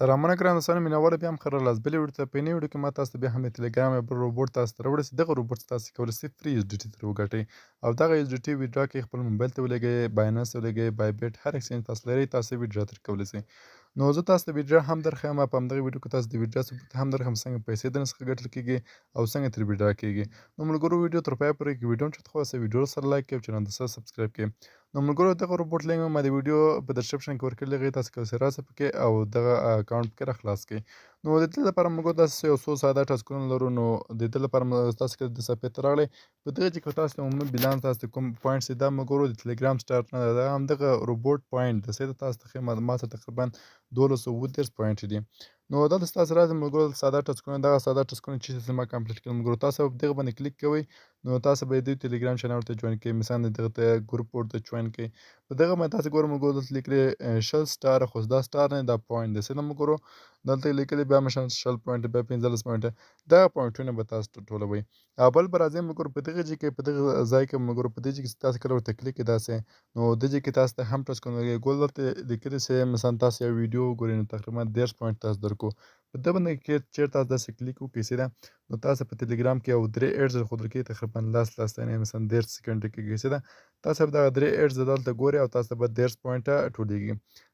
سلامونه ګران دوستانو مینهوالو بیا هم ښه راغلاست بلې ویډیو ته. په نوې ویډیو کې ما تاسو ته بیا هم د ټلګرام یو بل روبوټ تاسو ته راوړی چې دغه روبوټ تاسو کولی شئ فري اس ډي ټي ترې وګټئ او دغه اس ډي ټي ویډرا کې خپل موبایل ته ولګوئ، بایننس ته ولګوئ، بایبیټ هر اکسچینج تاسو لرئ تاسو ویډرا ترې کولی شئ. نو زه تاسو ته ویډرا هم درښیم، په همدغه ویډیو کې تاسو د ویډرا ثبوت هم درښیم څنګه پیسې درنه څخه ګټل کېږي او څنګه ترې ویډرا کېږي. نو ملګرو ویډیو تر پایه پورې که ویډیو هم چاته خوښه ویډیو سره لایک کړئ او چینل ته سبسکرایب کړئ. نو ملګرو دغه روبوټ لینک ما د ویډیو په ډسکرپشن کې ورکړی، هغې تاسو کولی شئ راسه پکې او دغه اکاونټ پکې راخلاص کړئ. نو د دې لپاره موږ داسې یو څو ساده ټاسکونه لرو. نو د دې لپاره تاسو که د صفحې ته راغلی په دغه چې که تاسو ته عمومي بیلانس تاسو ته کوم پوینټس دي دا ملګرو د ټلګرام سټارټ نه ده، دا همدغه روبوټ پوینټ ده چې تاسو ته ښیم ما سره تقریبا 1230 پوینټ دي. نو دلته ستاسو راځي ملګرو ساده ټاسکونه، دغه ساده ټاسکونه چې ما کمپلیټ کړل ملګرو تاسو په دغه باندې کلیک کوئ. نو تاسو به د ټلګرام چینل ورته جوین کړئ، مثلا دغه ته ګروپ ورته جوین کړئ. په دغه باندې تاسو ګورئ ملګرو دلته لیکلي 100 سټاره، خو دا سټار نه دا پوینټ دی څه ده ملګرو، دلته یې لیکلي بیا مثلا 100 پوینټه، بیا 15 پوینټه، دغه پوینټونه به تاسو ټولوئ. او بل به راځئ ملګرو په دغه ځای کې، په دغه ځای کې ملګرو په دې ځای کې تاسو کله ورته کلیک کړئ داسې، نو دې ځای کې تاسو ته هم ټاسکونه ګول دلته لیکلي چې مثلا تاسو یو ویډیو وګورئ نو تقریبا 30 پوینټ تاسو درکړو. په دې باندې کې چیرته تاسو داسې کلیک وکړئ سیده، نو تاسو په ټلګرام کې یو 3 ایډز درښودل کېږي تقریبا 10 یعنې مثلا 30 سکنډه کېږي سیده، تاسو به دغه 3 ایډز دلته ګورئ او تاسو ته به 30 پوینټه ټولېږي.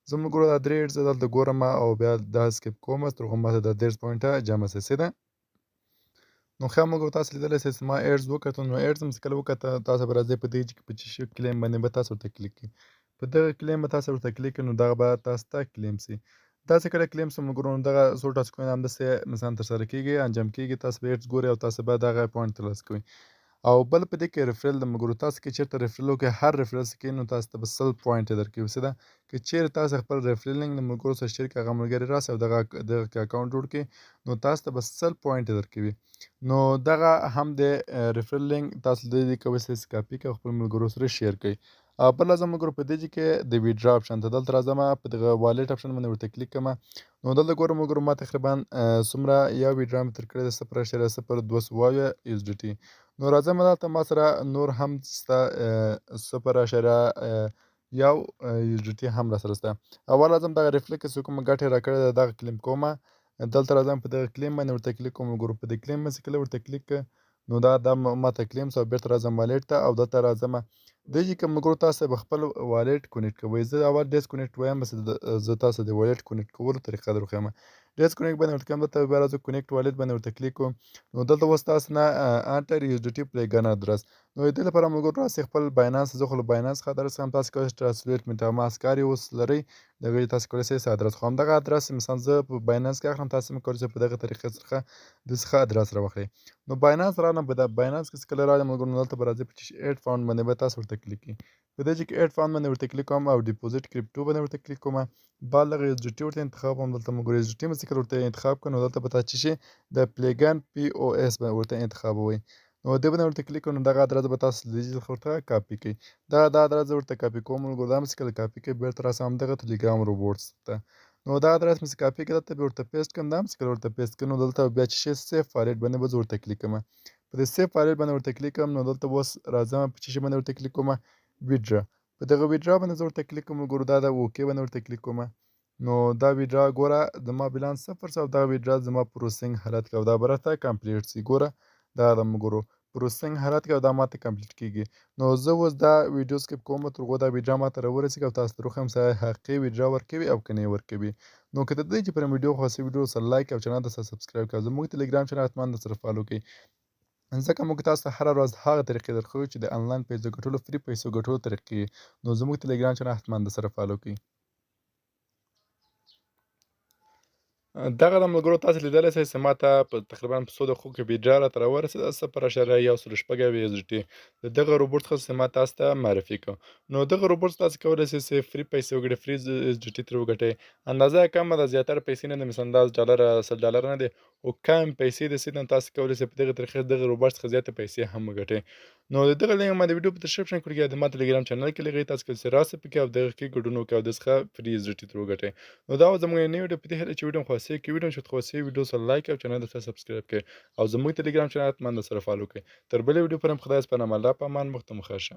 زه ملګرو دا 3 ایډز دلته ګورم او بیا دا سکیپ کوم تر هغو ماته دا 30 پوینټه جمع شي سیده. نو ښه ملګرو تاسو لیدلی شئ چې ما ایډز وکتل، نو ایډز مې چې کله وکته تاسو به راځئ په دې چې په چې کلیم باندې به تاسو ورته کلیک کړئ. په دغه کلیم به تاسو ورته کلیک کړئ نو دغه به تاسو ته کلیم شي. دا چې کله کلیم شي ملګرو نو دغه څو ټاسکونه همداسې مثلا ترسره کېږي، انجام کېږي، تاسو به ایډز ګورئ او تاسو به دغه پوینټ ترلاسه کوئ. او بل په دې کې ریفرل د ملګرو تاسو که چېرته ریفرل وکړئ هر ریفرل چې کوئ نو تاسو ته به 100 پوینټه درکوي څه ده. که چیرې تاسو خپل ریفرل لینک د ملګرو سره شریک هغه ملګري راسئ او دغه کې اکاونټ جوړ کړئ نو تاسو ته به 100 پوینټه درکوي. نو دغه هم د ریفرل لینک تاسو د دې کولی شئ چې کاپي کړئ او خپل ملګرو سره شیر کړئ. او بل راځم ملګرو په دې ځای کې د ویډرا اپشن ته دلته راځم، په دغه والټ اپشن باندې ورته کلیک کوم. نو دلته ګورم ملګرو ما تقریبا څومره یو ویډرا مې ترې کړې ده 0.02 اس ډي ټي. نو راځم دلته ما سره نور هم شته 0.1 اس ډي ټي هم راسره شته. اول راځم دغه ریفلیکس چې کومه ګټه یې راکړې ده دغه کلیم کومه، دلته راځم په دغه کلیم باندې ورته کلیک کوم ملګرو. په دې کلیم باندې چې کله ورته کلیک کړه نو دا ماته کلیم شو، بېرته راځم والټ ته او دلته راځم دې ځای کې ملګرو تاسو به خپل والټ کونیکټ کوئ. زه اول ډسکنیکټ وایم بس زه تاسو د والټ کونیکټ کولو طریقه در وښیم. ډسکنیکټ باندې ورته کوم، دلته بیا راځو کونیکټ والټ باندې ورته کلیک کوم. نو دلته اوس تاسو نه انټر اس ډي ټي پلیګن ادرس، نو د دې لپاره ملګرو راسئ خپل بایننس، زه خو له بایننس څخه ادرس ښیم، تاسو کولی شئ ټرانسلیټ میټاماسک هر یو اوس لرئ دغه تاسو کولی شئ ادرس، خو همدغه ادرس مثلا زه په بایننس کې اخلم، تاسو هم کولی شئ په دغه طریقې څخه د څخه ادرس راواخلئ. نو بایننس راغلم، په بایننس کې چې کله راغلم ملګرو نو دلته به راځئ په چې ایډ فاونډ باندې به تاسو ورته کلیک کړئ. په دې کې ایډ فاونډ باندې ورته کلیک کوم او ډیپوزیټ کریپټو باندې ورته کلیک کوم. بعد دغه اس ډي ټي ورته انتخاب کوم. دلته ملګرو اس ډي ټي مې چې کله ورته انتخاب کړم نو دلته به تاسو چې شي د پلیګن پی او اس باندې ورته انتخابوئ. نو دې باندې ورته کلیک کړئ نو دغه ادرس به تاسو د دې څخه ورته کاپي کړئ. دا ادرس زه ورته کاپي کوم ملګرو، دا مې چې کله کاپي کړئ بېرته راسم همدغه ټلګرام روبوټس ته. نو دا ادرس مې چې کاپي کړ دلته به ورته پیسټ کړم، دا مې چې کله ورته پیسټ کړم نو دلته بیا چې شي سیف فایلټ باندې به زه ورته کلیک کوم. په دې سیف فایلټ باندې ورته کلیک کوم نو دلته اوس راځم په چې شي باندې ورته کلیک کوم ویډرا. په دغه ویډرا باندې زه ورته کلیک کوم ملګرو، دا اوکې باندې ورته کلیک کوم. نو دا ویډرا ګوره زما بیلانس 0 او دا ویډرا زما پروسینګ حالت کې او دا به راته کمپلیټ شي. ګوره دا د ملګرو پروسینګ حالت کې او دا ماته کمپلیټ کېږي. نو زه اوس دا ویډیو سکیپ کوم تر هغو دا ویډرا ماته راورسېږي او تاسو ته روښیم چې حقیقي ویډرا ورکوي او که نه یې ورکوي. نو که د دې چې پر ویډیو خوښ شوي ویډیو سره لایک او چینل ته سره سبسکرایب کړئ. زموږ ټلګرام چینل حتما درسره فالو کړئ، ځکه موږ تاسو ته هره ورځ هغه طریقې درښیو چې د انلاین پیسو ګټلو فري پیسو ګټلو طریقې. نو زموږ ټلګرام چینل حتما درسره فالو کړئ. دغه د ملګرو تاسو لیدلی شئ چې ما ته په تقریبا په څو دقیقو کې ویډرا راته راورسېده 0.106 اس ډي ټي. د دغه روبوټ څخه چې ما تاسو ته معرفي کړ. نو دغه روبوټ تاسو کولی شئ چې فري پیسې وګټئ، فري اس ډي ټي ترې وګټئ. اندازه یې کمه ده، زیاتره پیسې نه دي، مثلا $10 $100 نه دي، خو کم پیسې دي چې تاسو کولی شئ په دغه طریقې دغه روبوټ څخه زیاتې پیسې هم وګټئ. نو د دغه لینک ما د ویډیو په ډسکرپشن کې د ما ټلګرام چینل کې لګوي، تاسو کولی شئ راسئ پکې او دغه کې ګډون وکړئ او د څخه فري اس ډي ټي ترې وګټئ. نو دا وه زموږ نوې ویډیو، په دې هیله چې ویډیو مو خوښ شوې که ویډیو مو چاته خوښ شوې ویډیو سره لایک او چینل ته سبسکرایب کړئ او زموږ ټلګرام چینل حتما درسره فالو کړئ. تر بلې ویډیو پورې خدای سپارم، الله په امان، وخت مو ښه شه.